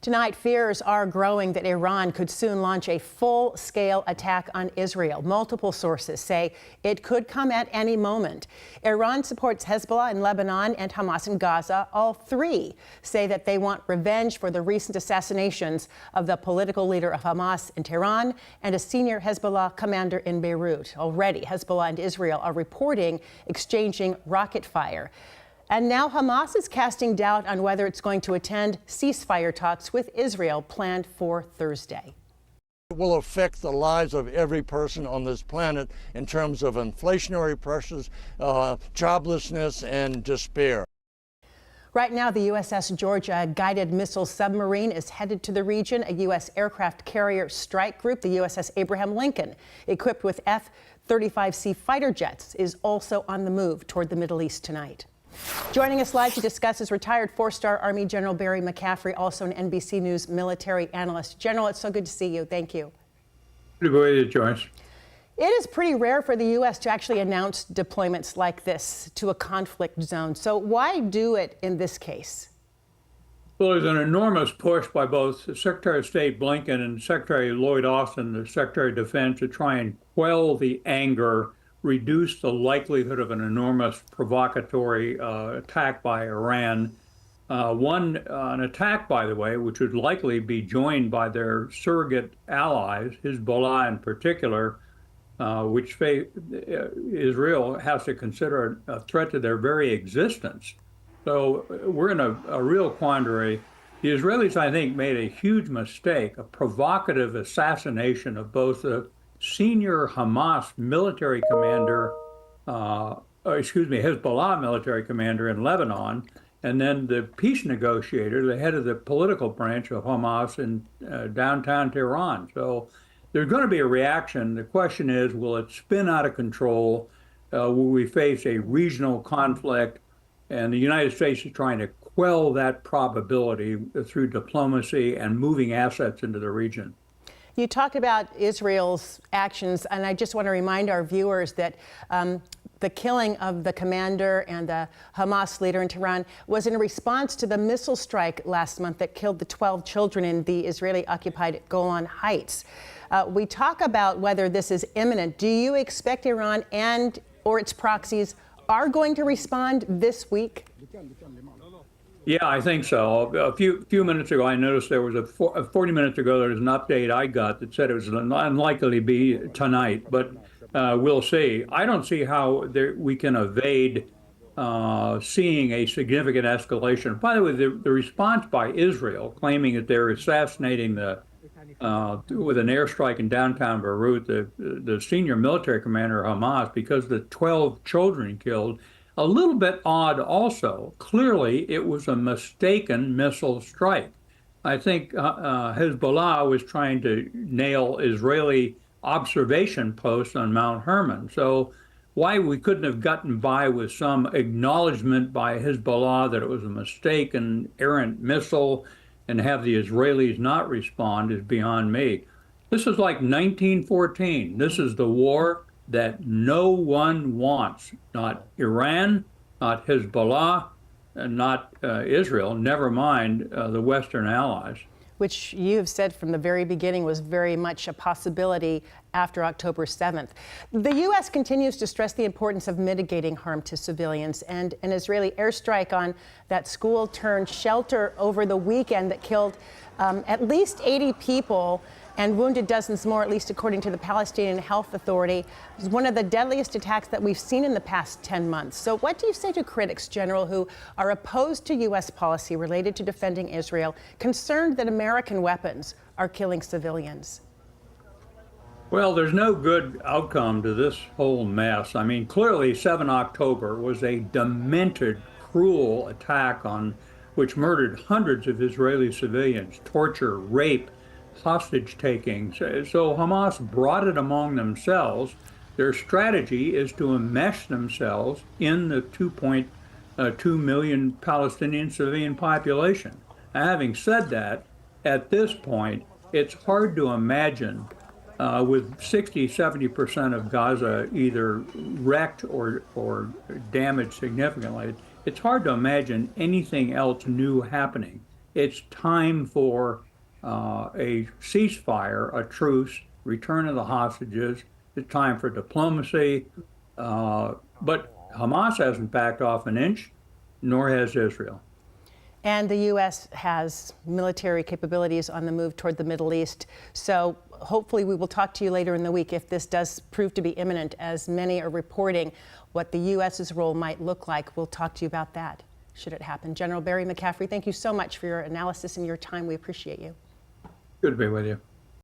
Tonight, fears are growing that Iran could soon launch a full-scale attack on Israel. Multiple sources say it could come at any moment. Iran supports Hezbollah in Lebanon and Hamas in Gaza. All three say that they want revenge for the recent assassinations of the political leader of Hamas in Tehran and a senior Hezbollah commander in Beirut. Already, Hezbollah and Israel are reporting exchanging rocket fire. And now Hamas is casting doubt on whether it's going to attend ceasefire talks with Israel planned for Thursday. It will affect the lives of every person on this planet in terms of inflationary pressures, joblessness, and despair. Right now, the USS Georgia, a guided missile submarine, is headed to the region. A U.S. aircraft carrier strike group, the USS Abraham Lincoln, equipped with F-35C fighter jets, is also on the move toward the Middle East tonight. Joining us live to discuss is retired four-star Army General Barry McCaffrey, also an NBC News military analyst. General, it's so good to see you. Thank you. Good to be with you, Joyce. It is pretty rare for the U.S. to actually announce deployments like this to a conflict zone. So why do it in this case? Well, there's an enormous push by both Secretary of State Blinken and Secretary Lloyd Austin, the Secretary of Defense, to try and quell the anger, reduce the likelihood of an enormous provocatory attack by Iran. An attack, by the way, which would likely be joined by their surrogate allies, Hezbollah in particular, which Israel has to consider a threat to their very existence. So we're in a real quandary. The Israelis, I think, made a huge mistake, a provocative assassination of both the senior Hamas military commander, Hezbollah military commander in Lebanon, and then the peace negotiator, the head of the political branch of Hamas in downtown Tehran. So there's going to be a reaction. The question is, will it spin out of control? Will we face a regional conflict? And the United States is trying to quell that probability through diplomacy and moving assets into the region. You talked about Israel's actions, and I just want to remind our viewers that the killing of the commander and the Hamas leader in Tehran was in response to the missile strike last month that killed the 12 children in the Israeli-occupied Golan Heights. We talk about whether this is imminent. Do you expect Iran or its proxies are going to respond this week? Yeah, I think so. A few minutes ago, I noticed there was 40 minutes ago, there was an update I got that said it was unlikely to be tonight, but we'll see. I don't see how we can evade seeing a significant escalation. By the way, the response by Israel claiming that they're assassinating with an airstrike in downtown Beirut, the senior military commander of Hamas, because the 12 children killed, a little bit odd also. Clearly, it was a mistaken missile strike. I think Hezbollah was trying to nail Israeli observation posts on Mount Hermon. So why we couldn't have gotten by with some acknowledgement by Hezbollah that it was a mistaken errant missile and have the Israelis not respond is beyond me. This is like 1914. This is the war that no one wants, not Iran, not Hezbollah, and not Israel, never mind the Western allies. Which you have said from the very beginning was very much a possibility after October 7th. The U.S. continues to stress the importance of mitigating harm to civilians, and an Israeli airstrike on that school-turned-shelter over the weekend that killed at least 80 people and wounded dozens more, at least according to the Palestinian Health Authority. It was one of the deadliest attacks that we've seen in the past 10 months. So what do you say to critics, General, who are opposed to U.S. policy related to defending Israel, concerned that American weapons are killing civilians? Well, there's no good outcome to this whole mess. I mean, clearly 7 October was a demented, cruel attack which murdered hundreds of Israeli civilians, torture, rape, hostage-taking. So Hamas brought it among themselves. Their strategy is to enmesh themselves in the 2.2 million Palestinian civilian population. Now, having said that, at this point, it's hard to imagine with 60–70% of Gaza either wrecked or damaged significantly, it's hard to imagine anything else new happening. it's time for a ceasefire, a truce, return of the hostages. It's time for diplomacy. But Hamas hasn't backed off an inch, nor has Israel. And the U.S. has military capabilities on the move toward the Middle East. So hopefully we will talk to you later in the week if this does prove to be imminent, as many are reporting what the U.S.'s role might look like. We'll talk to you about that, should it happen. General Barry McCaffrey, thank you so much for your analysis and your time. We appreciate you. Good to be with you.